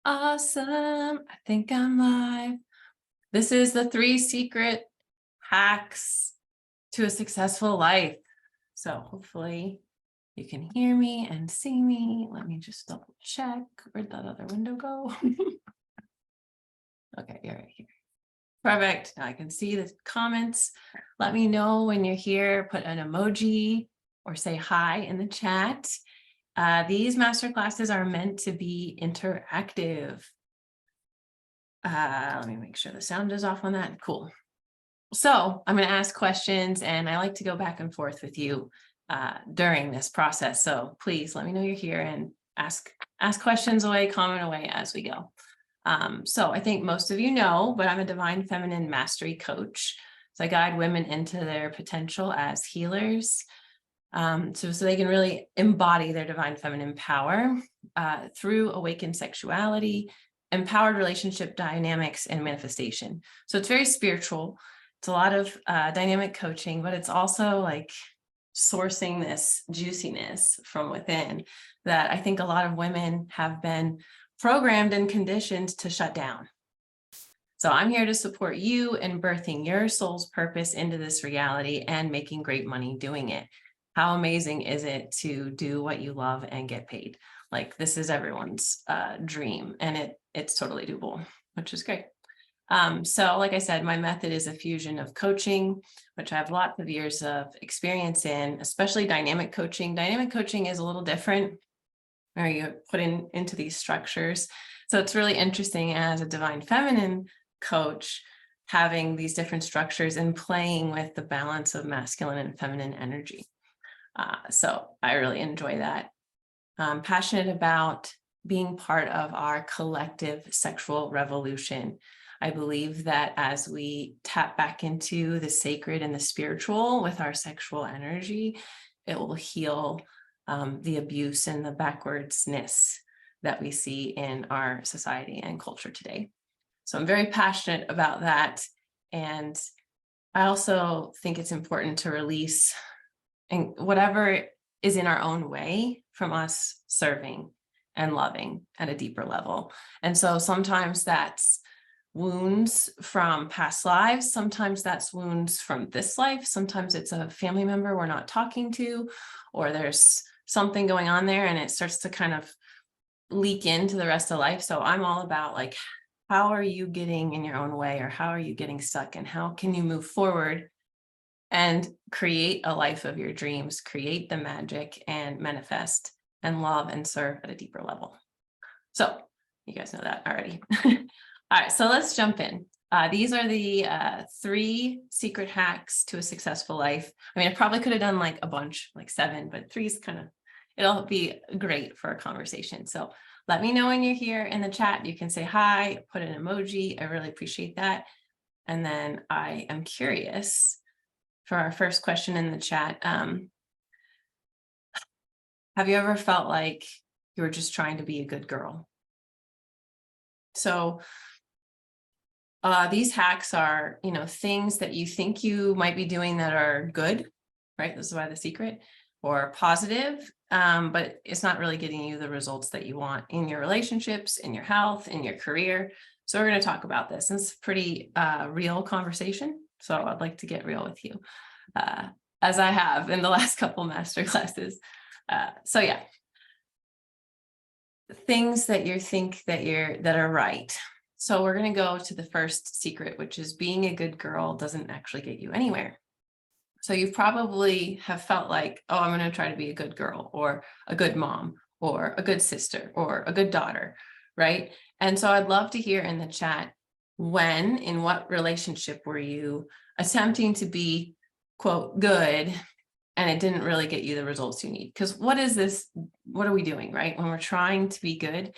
Awesome. I think I'm live. This is the 3 secret hacks to a successful life. So hopefully you can hear me and see me. Let me just double check. Where'd that other window go? Okay, you're right here. Perfect. Now I can see the comments. Let me know when you're here. Put an emoji or say hi in the chat. These masterclasses are meant to be interactive. Let me make sure the sound is off on that. Cool. So I'm going to ask questions, and I like to go back and forth with you during this process. So please let me know you're here and ask questions away, comment away as we go. So I think most of you know, but I'm a divine feminine mastery coach. So I guide women into their potential as healers, so they can really embody their divine feminine power through awakened sexuality, empowered relationship dynamics, and manifestation. So it's very spiritual. It's a lot of dynamic coaching, but it's also like sourcing this juiciness from within that I think a lot of women have been programmed and conditioned to shut down. So I'm here to support you in birthing your soul's purpose into this reality and making great money doing it. How amazing is it to do what you love and get paid? Like, this is everyone's dream, and it's totally doable, which is great. So like I said, my method is a fusion of coaching, which I have lots of years of experience in, especially dynamic coaching. Dynamic coaching is a little different, where you put into these structures. So it's really interesting as a divine feminine coach, having these different structures and playing with the balance of masculine and feminine energy. So I really enjoy that. I'm passionate about being part of our collective sexual revolution. I believe that as we tap back into the sacred and the spiritual with our sexual energy, it will heal the abuse and the backwardsness that we see in our society and culture today. So I'm very passionate about that. And I also think it's important to release and whatever is in our own way from us serving and loving at a deeper level. And so sometimes that's wounds from past lives. Sometimes that's wounds from this life. Sometimes it's a family member we're not talking to, or there's something going on there and it starts to kind of leak into the rest of life. So I'm all about, like, how are you getting in your own way, or how are you getting stuck, and how can you move forward and create a life of your dreams, create the magic, and manifest and love and serve at a deeper level. So you guys know that already. All right, so let's jump in. These are the 3 secret hacks to a successful life. I mean, I probably could have done like a bunch, like 7, but 3 is kind of, it'll be great for a conversation. So let me know when you're here in the chat. You can say hi, put an emoji. I really appreciate that. And then I am curious for our first question in the chat. Have you ever felt like you were just trying to be a good girl? So these hacks are, things that you think you might be doing that are good, right? This is why the secret, or positive, but it's not really getting you the results that you want in your relationships, in your health, in your career. So we're going to talk about this. It's a pretty real conversation. So I'd like to get real with you, as I have in the last couple master classes. So yeah, things that you think that are right. So we're going to go to the first secret, which is being a good girl doesn't actually get you anywhere. So you probably have felt like, oh, I'm going to try to be a good girl, or a good mom, or a good sister, or a good daughter, right? And so I'd love to hear in the chat, in what relationship were you attempting to be, quote, good, and it didn't really get you the results you need? Because what are we doing, right? When we're trying to be good,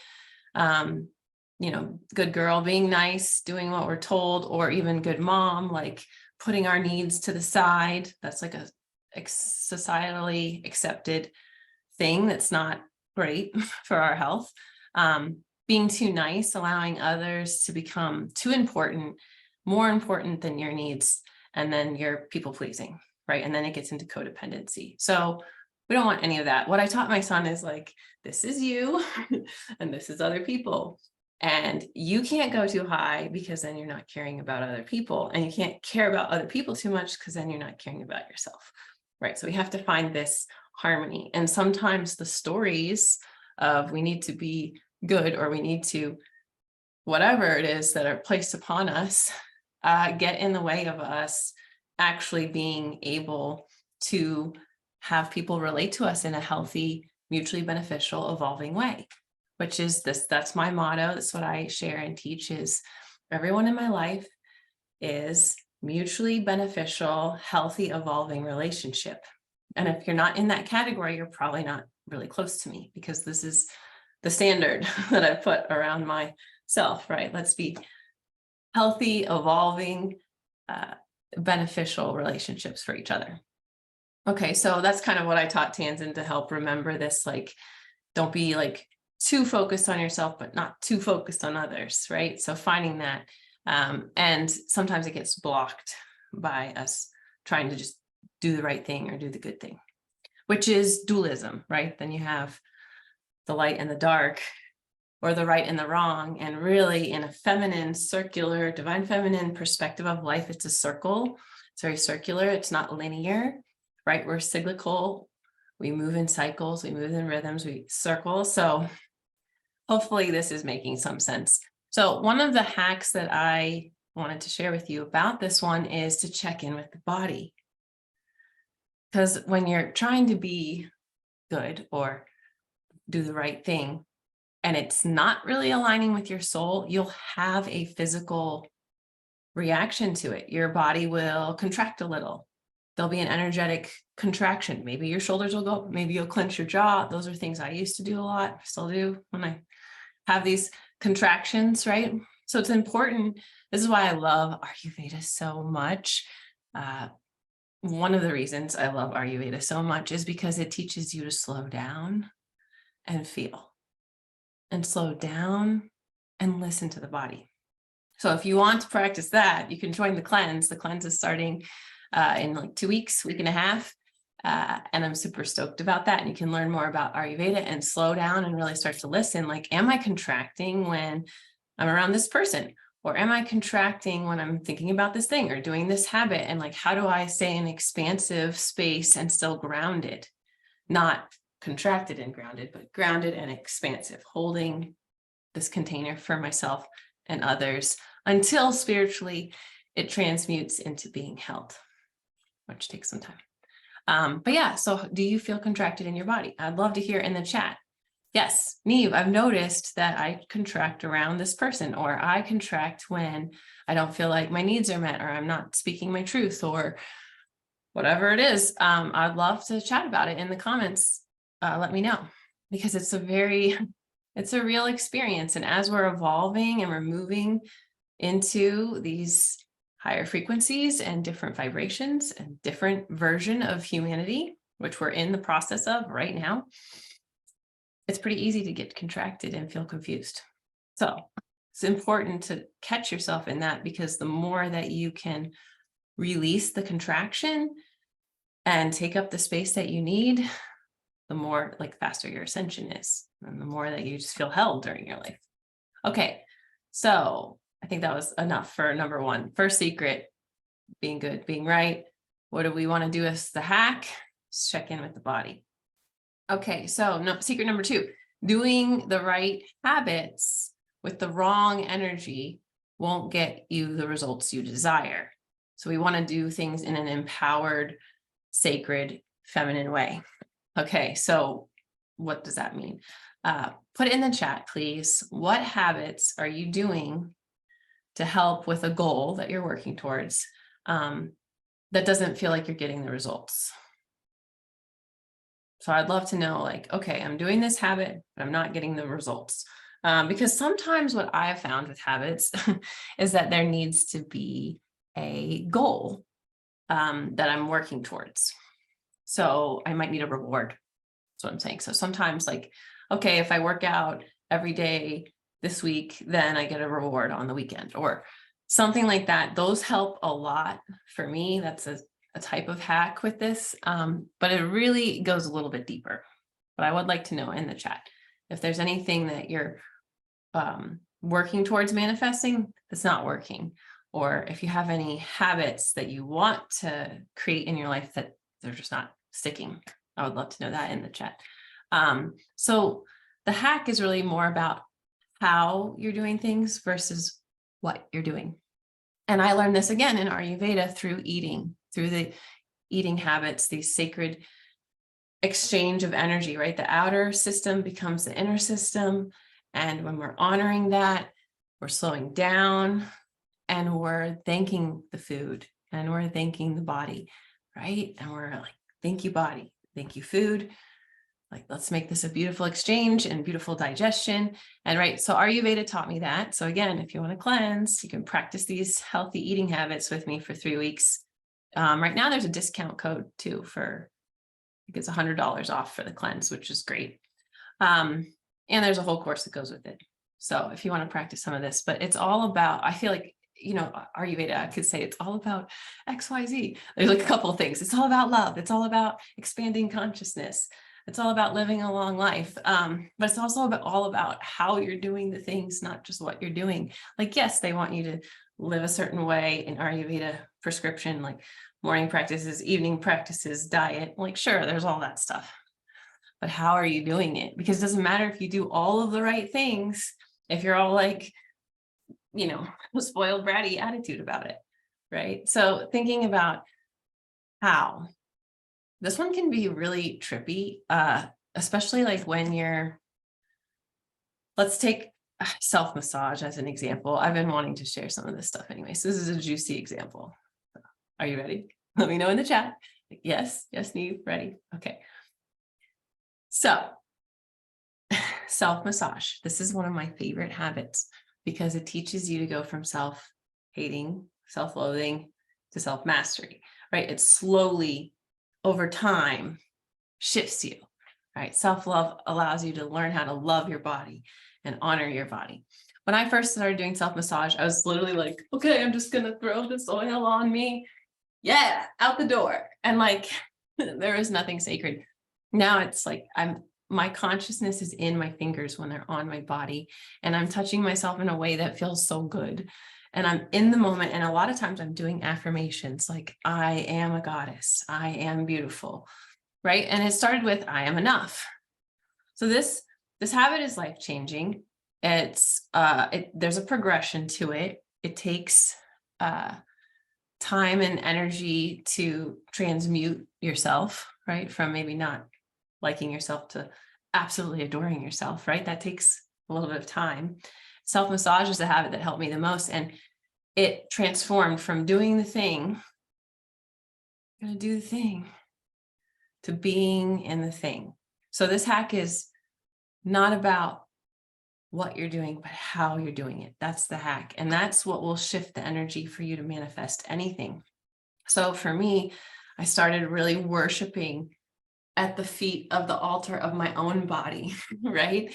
good girl, being nice, doing what we're told, or even good mom, like putting our needs to the side. That's like a societally accepted thing that's not great for our health. Being too nice, allowing others to become too important, more important than your needs, and then you're people pleasing, right? And then it gets into codependency. So we don't want any of that. What I taught my son is, like, this is you and this is other people. And you can't go too high because then you're not caring about other people. And you can't care about other people too much because then you're not caring about yourself. Right. So we have to find this harmony. And sometimes the stories of we need to be good or we need to, whatever it is that are placed upon us, get in the way of us actually being able to have people relate to us in a healthy, mutually beneficial, evolving way, which is this. That's my motto. That's what I share and teach is everyone in my life is mutually beneficial, healthy, evolving relationship. And if you're not in that category, you're probably not really close to me because this is the standard that I put around myself, right? Let's be healthy, evolving, beneficial relationships for each other. Okay, so that's kind of what I taught Tanzan to help remember this, like, don't be like too focused on yourself, but not too focused on others, right? So finding that, and sometimes it gets blocked by us trying to just do the right thing or do the good thing, which is dualism, right? Then you have the light and the dark, or the right and the wrong. And really in a feminine, circular, divine feminine perspective of life, it's a circle. It's very circular. It's not linear, right? We're cyclical. We move in cycles, we move in rhythms, we circle. So hopefully this is making some sense. So one of the hacks that I wanted to share with you about this one is to check in with the body. Because when you're trying to be good or do the right thing, and it's not really aligning with your soul, you'll have a physical reaction to it. Your body will contract a little. There'll be an energetic contraction. Maybe your shoulders will go, maybe you'll clench your jaw. Those are things I used to do a lot, still do when I have these contractions, right? So it's important. This is why I love Ayurveda so much. One of the reasons I love Ayurveda so much is because it teaches you to slow down and feel. And slow down and listen to the body. So if you want to practice that, you can join the cleanse. The cleanse is starting in like 2 weeks, week and a half. And I'm super stoked about that. And you can learn more about Ayurveda and slow down and really start to listen. Like, am I contracting when I'm around this person? Or am I contracting when I'm thinking about this thing or doing this habit? And like, how do I stay in expansive space and still grounded? Not contracted and grounded, but grounded and expansive, holding this container for myself and others until spiritually it transmutes into being held, which takes some time. But yeah, so do you feel contracted in your body? I'd love to hear in the chat. Yes, Neve, I've noticed that I contract around this person, or I contract when I don't feel like my needs are met, or I'm not speaking my truth, or whatever it is. I'd love to chat about it in the comments. Let me know, because it's a real experience. And as we're evolving and we're moving into these higher frequencies and different vibrations and different version of humanity, which we're in the process of right now, it's pretty easy to get contracted and feel confused. So it's important to catch yourself in that, because the more that you can release the contraction and take up the space that you need, the more like faster your ascension is, and the more that you just feel held during your life. Okay, so I think that was enough for number one. First secret, being good, being right. What do we want to do as the hack? Just check in with the body. Okay, so secret number two, doing the right habits with the wrong energy won't get you the results you desire. So we want to do things in an empowered, sacred, feminine way. Okay, so what does that mean? Put it in the chat, please. What habits are you doing to help with a goal that you're working towards that doesn't feel like you're getting the results? So I'd love to know, like, okay, I'm doing this habit, but I'm not getting the results. Because sometimes what I have found with habits is that there needs to be a goal that I'm working towards. So I might need a reward. That's what I'm saying. So sometimes, like, okay, if I work out every day this week, then I get a reward on the weekend or something like that. Those help a lot for me. That's a type of hack with this, but it really goes a little bit deeper. But I would like to know in the chat if there's anything that you're working towards manifesting that's not working, or if you have any habits that you want to create in your life that they're just not sticking, I would love to know that in the chat. So the hack is really more about how you're doing things versus what you're doing. And I learned this again in Ayurveda through eating, through the eating habits, these sacred exchange of energy, right? The outer system becomes the inner system. And when we're honoring that, we're slowing down and we're thanking the food and we're thanking the body, right? And we're like, thank you, body. Thank you, food. Like, let's make this a beautiful exchange and beautiful digestion. And right, so Ayurveda taught me that. So again, if you want to cleanse, you can practice these healthy eating habits with me for 3 weeks. Right now, there's a discount code too for, I think it's $100 off for the cleanse, which is great. And there's a whole course that goes with it. So if you want to practice some of this, but it's all about, I feel like, you know, Ayurveda, I could say it's all about XYZ. There's like a couple of things. It's all about love. It's all about expanding consciousness. It's all about living a long life. But it's also all about how you're doing the things, not just what you're doing. Like, yes, they want you to live a certain way in Ayurveda prescription, like morning practices, evening practices, diet. Like, sure, there's all that stuff. But how are you doing it? Because it doesn't matter if you do all of the right things, if you're all like, you know, a spoiled bratty attitude about it, right? So thinking about how, this one can be really trippy, especially like when you're, let's take self-massage as an example. I've been wanting to share some of this stuff anyway. So this is a juicy example. Are you ready? Let me know in the chat. Yes, Neve, ready? Okay. So self-massage. This is one of my favorite habits because it teaches you to go from self-hating, self-loathing to self-mastery, right? It slowly, over time, shifts you, right? Self-love allows you to learn how to love your body and honor your body. When I first started doing self-massage, I was literally like, okay, I'm just gonna throw this oil on me. Yeah, out the door. And like, there is nothing sacred. Now it's like, my consciousness is in my fingers when they're on my body, and I'm touching myself in a way that feels so good. And I'm in the moment. And a lot of times I'm doing affirmations like, I am a goddess. I am beautiful. Right. And it started with, I am enough. So this habit is life-changing. It's, there's a progression to it. It takes, time and energy to transmute yourself, right? From maybe not liking yourself to absolutely adoring yourself, right? That takes a little bit of time. Self-massage is the habit that helped me the most. And it transformed from doing the thing, I'm gonna do the thing, to being in the thing. So this hack is not about what you're doing, but how you're doing it. That's the hack. And that's what will shift the energy for you to manifest anything. So for me, I started really worshiping at the feet of the altar of my own body, right?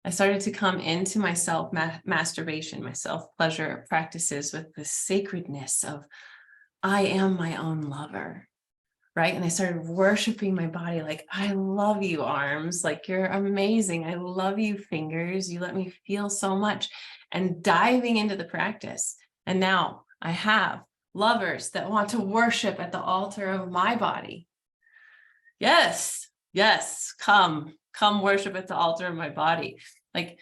I started to come into my self-masturbation, my self-pleasure practices with the sacredness of, I am my own lover, right? And I started worshiping my body like, I love you, arms, like you're amazing. I love you, fingers. You let me feel so much, and diving into the practice. And now I have lovers that want to worship at the altar of my body. Yes, come worship at the altar of my body. Like,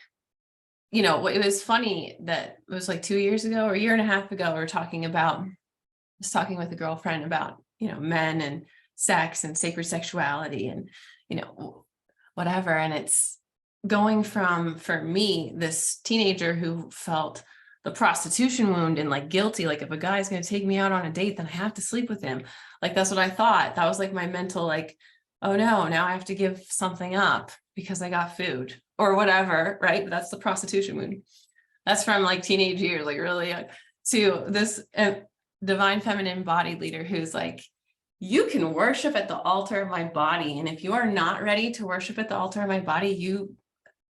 you know, it was funny that it was like 2 years ago or a year and a half ago, we were talking about, I was talking with a girlfriend about, you know, men and sex and sacred sexuality and, you know, whatever. And it's going from, for me, this teenager who felt the prostitution wound and like guilty, like if a guy's going to take me out on a date, then I have to sleep with him. Like, that's what I thought. That was like my mental, like, oh no, now I have to give something up because I got food or whatever, right? But that's the prostitution wound. That's from like teenage years, like really young, to this divine feminine body leader who's like, you can worship at the altar of my body. And if you are not ready to worship at the altar of my body, you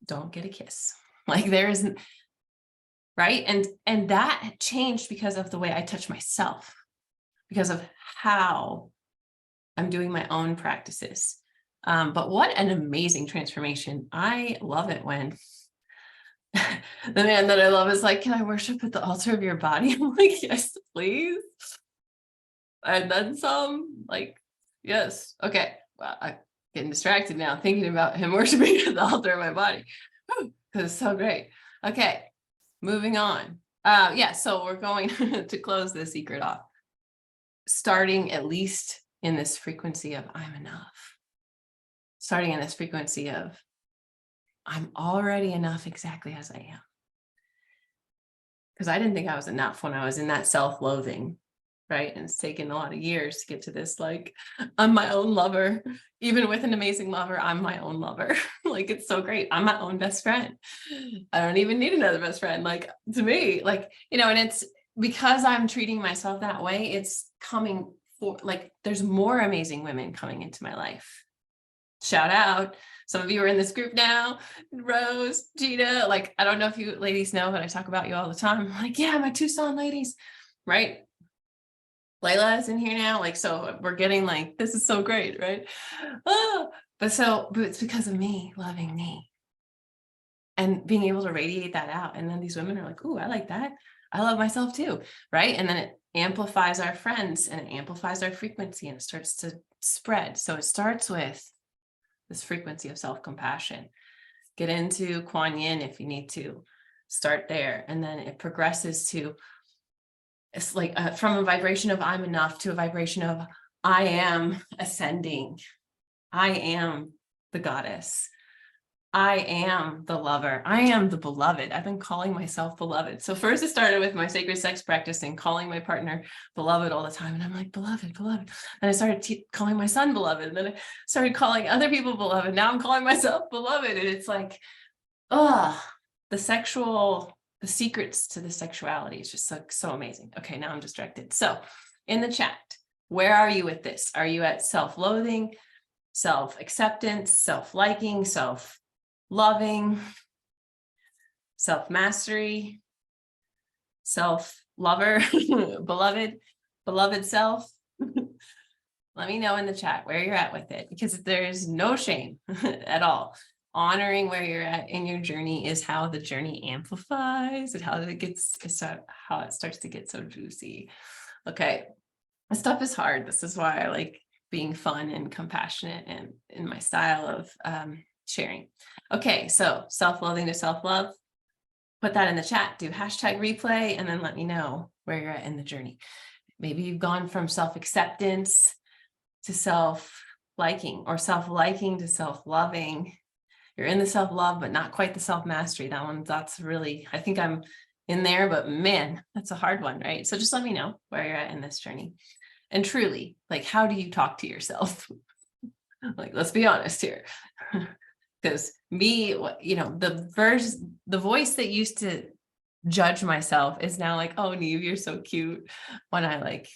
don't get a kiss. Like, there isn't, right? And that changed because of the way I touch myself, because of how I'm doing my own practices. But what an amazing transformation. I love it when The man that I love is like, can I worship at the altar of your body? I'm like, yes, please. And then some, like, yes. Okay. Well, I'm getting distracted now thinking about him worshiping at the altar of my body. Because it's so great. Okay. Moving on. Yeah, so we're going to close the secret off. Starting at least in this frequency of I'm enough. Starting in this frequency of I'm already enough exactly as I am. Because I didn't think I was enough when I was in that self-loathing, right? And it's taken a lot of years to get to this, like, I'm my own lover. Even with an amazing lover, I'm my own lover. Like, it's so great. I'm my own best friend. I don't even need another best friend. Like, to me, like, and it's because I'm treating myself that way, it's coming for, like, there's more amazing women coming into my life. Shout out. Some of you are in this group now. Rose, Gina, like, I don't know if you ladies know, but I talk about you all the time. I'm like, yeah, my Tucson ladies, right? Layla is in here now. Like, so we're getting like, this is so great, right? But it's because of me loving me and being able to radiate that out. And then these women are like, ooh, I like that. I love myself too, right? And then it amplifies our friends and it amplifies our frequency and it starts to spread. So it starts with this frequency of self-compassion. Get into Kuan Yin if you need to. Start there. And then it progresses to, it's like from a vibration of I'm enough to a vibration of I am ascending. I am the goddess. I am the lover. I am the beloved. I've been calling myself beloved. So first it started with my sacred sex practice and calling my partner beloved all the time. And I'm like, beloved, beloved. And I started calling my son beloved. And then I started calling other people beloved. Now I'm calling myself beloved. And it's like, the secrets to the sexuality is just so amazing. Okay, now I'm distracted. So in the chat, where are you with this? Are you at self-loathing, self-acceptance, self-liking, self-loving, self-mastery, self-lover, beloved self? Let me know in the chat where you're at with it, because there's no shame at all. Honoring where you're at in your journey is how the journey amplifies and how it starts to get so juicy. Okay, this stuff is hard. This is why I like being fun and compassionate and in my style of sharing. Okay, so self-loathing to self-love. Put that in the chat. Do hashtag replay and then let me know where you're at in the journey. Maybe you've gone from self-acceptance to self-liking or self-liking to self-loving. You're in the self-love, but not quite the self-mastery. That's really, I think I'm in there, but man, that's a hard one, right? So just let me know where you're at in this journey. And truly, like, how do you talk to yourself? Like, let's be honest here. Because me, the voice that used to judge myself is now like, oh, Neve, you're so cute. When I like,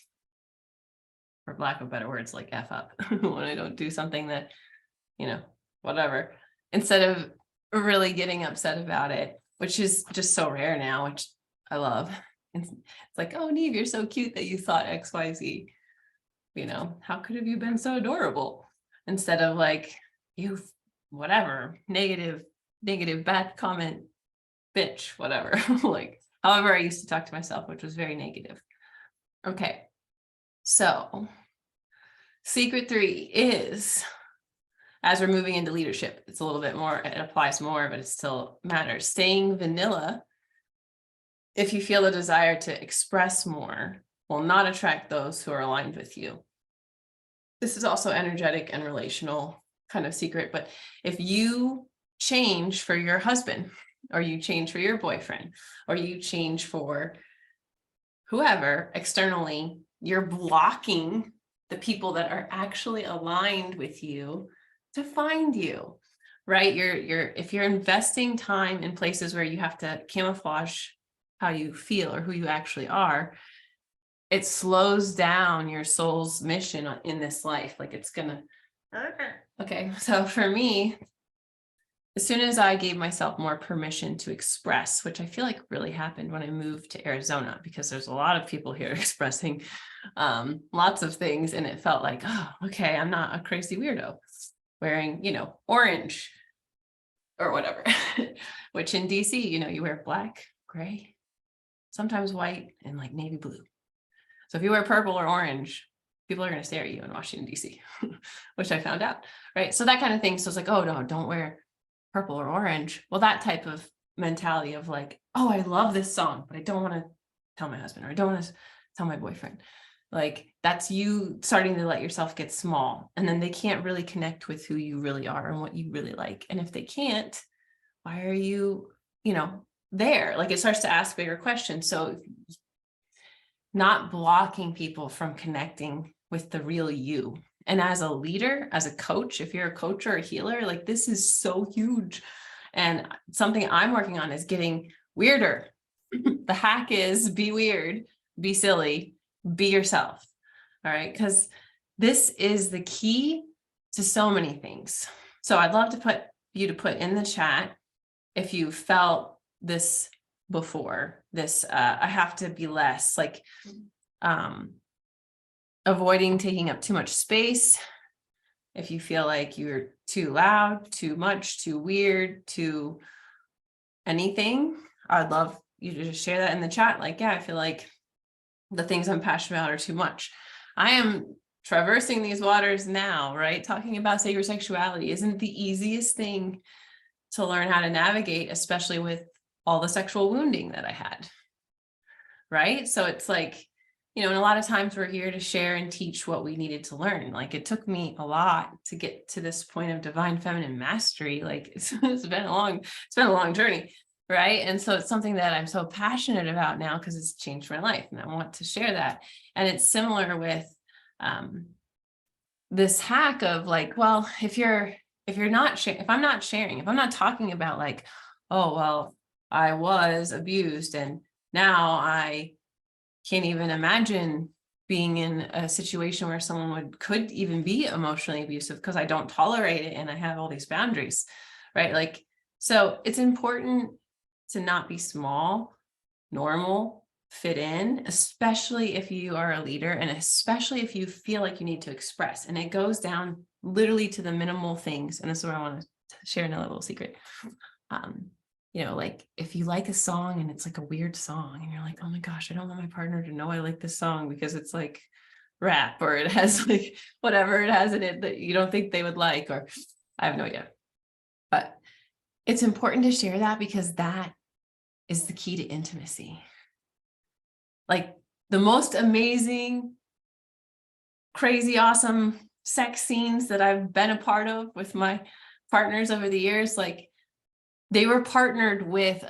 for lack of better words, like F up, when I don't do something that, whatever. Instead of really getting upset about it, which is just so rare now, which I love. It's like, oh, Neve, you're so cute that you thought XYZ. How could have you been so adorable? Instead of like, you, whatever, negative, bad comment, bitch, whatever. Like, however I used to talk to myself, which was very negative. Okay, so secret 3 is, as we're moving into leadership, it's a little bit more, it applies more, but it still matters. Staying vanilla, if you feel a desire to express more, will not attract those who are aligned with you. This is also energetic and relational kind of secret, but if you change for your husband, or you change for your boyfriend, or you change for whoever externally, you're blocking the people that are actually aligned with you to find you, right? If you're investing time in places where you have to camouflage how you feel or who you actually are, it slows down your soul's mission in this life. Like, it's gonna, okay. So for me, as soon as I gave myself more permission to express, which I feel like really happened when I moved to Arizona, because there's a lot of people here expressing lots of things. And it felt like, oh, okay, I'm not a crazy weirdo wearing, orange or whatever, which in DC, you wear black, gray, sometimes white, and like navy blue. So if you wear purple or orange, people are going to stare at you in Washington, DC, which I found out, right? So that kind of thing. So it's like, oh no, don't wear purple or orange. Well, that type of mentality of like, oh, I love this song, but I don't want to tell my husband, or I don't want to tell my boyfriend. Like, that's you starting to let yourself get small, and then they can't really connect with who you really are and what you really like. And if they can't, why are you, there? Like, it starts to ask bigger questions. So not blocking people from connecting with the real you. And as a leader, as a coach, if you're a coach or a healer, like, this is so huge. And something I'm working on is getting weirder. The hack is be weird, be silly, be yourself. All right. Because this is the key to so many things. So I'd love to put in the chat if you felt this before, this I have to be less, like avoiding taking up too much space. If you feel like you're too loud, too much, too weird, too anything, I'd love you to just share that in the chat. Like, yeah, I feel like the things I'm passionate about are too much. I am traversing these waters now, right? Talking about sacred sexuality isn't the easiest thing to learn how to navigate, especially with all the sexual wounding that I had, right? So it's like, and a lot of times we're here to share and teach what we needed to learn. Like, it took me a lot to get to this point of divine feminine mastery. Like, it's been a long journey, right? And so it's something that I'm so passionate about now because it's changed my life, and I want to share that. And it's similar with this hack of like, well, if I'm not sharing, if I'm not talking about like, oh, well, I was abused and now I can't even imagine being in a situation where someone could even be emotionally abusive because I don't tolerate it and I have all these boundaries, right? Like, so it's important to not be small, normal, fit in, especially if you are a leader, and especially if you feel like you need to express. And it goes down literally to the minimal things. And this is where I want to share another little secret. Like, if you like a song and it's like a weird song and you're like, oh my gosh, I don't want my partner to know I like this song because it's like rap, or it has like whatever it has in it that you don't think they would like, or I have no idea. But it's important to share that because that is the key to intimacy. Like, the most amazing, crazy, awesome sex scenes that I've been a part of with my partners over the years, like, they were partnered with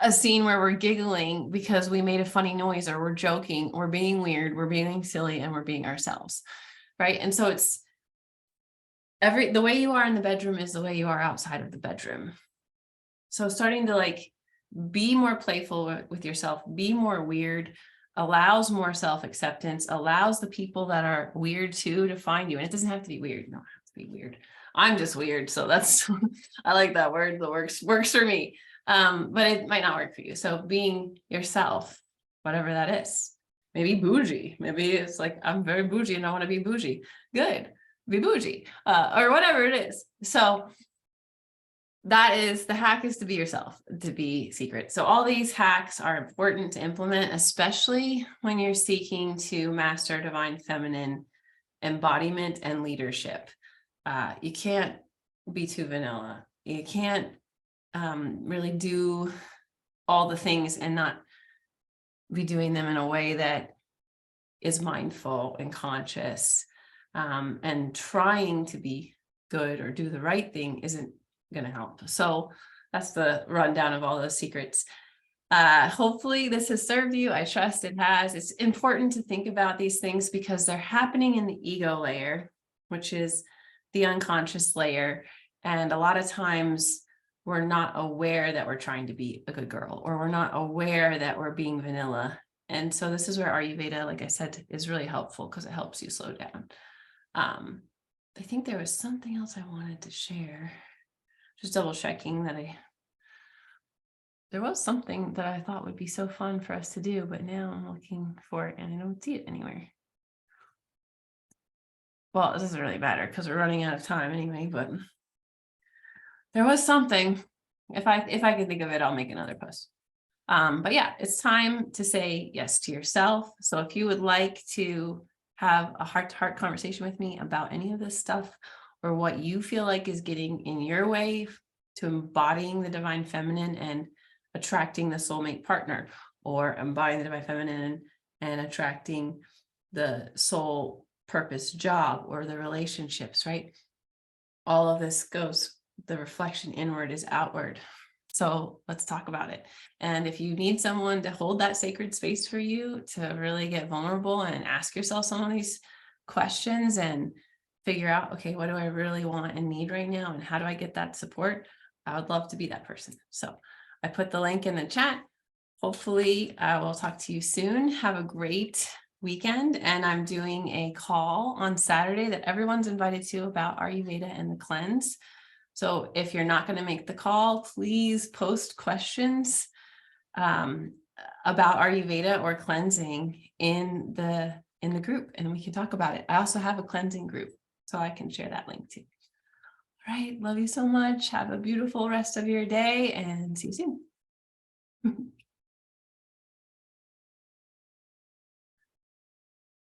a scene where we're giggling because we made a funny noise, or we're joking, we're being weird, we're being silly, and we're being ourselves, right? And so it's the way you are in the bedroom is the way you are outside of the bedroom. So starting to like be more playful with yourself, be more weird, allows more self-acceptance, allows the people that are weird too to find you. And it doesn't have to be weird. You don't have to be weird. I'm just weird. So that's, I like that word. That works for me. But it might not work for you. So being yourself, whatever that is, maybe bougie, maybe it's like, I'm very bougie and I want to be bougie. Good. Be bougie, or whatever it is. So that is the hack, is to be yourself, to be secret. So all these hacks are important to implement, especially when you're seeking to master divine feminine embodiment and leadership. You can't be too vanilla. You can't really do all the things and not be doing them in a way that is mindful and conscious, and trying to be good or do the right thing isn't going to help. So that's the rundown of all those secrets. Hopefully this has served you. I trust it has. It's important to think about these things because they're happening in the ego layer, which is the unconscious layer. And a lot of times we're not aware that we're trying to be a good girl, or we're not aware that we're being vanilla. And so this is where Ayurveda, like I said, is really helpful because it helps you slow down. I think there was something else I wanted to share. Just double checking that there was something that I thought would be so fun for us to do, but now I'm looking for it and I don't see it anywhere. Well, it doesn't really matter because we're running out of time anyway, but There was something. If I can think of it, I'll make another post. But yeah, it's time to say yes to yourself. So if you would like to have a heart-to-heart conversation with me about any of this stuff, or what you feel like is getting in your way to embodying the divine feminine and attracting the soulmate partner, or embodying the divine feminine and attracting the soul purpose job or the relationships, right? All of this goes, the reflection inward is outward. So let's talk about it. And if you need someone to hold that sacred space for you to really get vulnerable and ask yourself some of these questions and figure out, okay, what do I really want and need right now? And how do I get that support? I would love to be that person. So I put the link in the chat. Hopefully I will talk to you soon. Have a great weekend. And I'm doing a call on Saturday that everyone's invited to about Ayurveda and the cleanse. So if you're not going to make the call, please post questions about Ayurveda or cleansing in the group, and we can talk about it. I also have a cleansing group, so I can share that link too. All right, love you so much. Have a beautiful rest of your day and see you soon.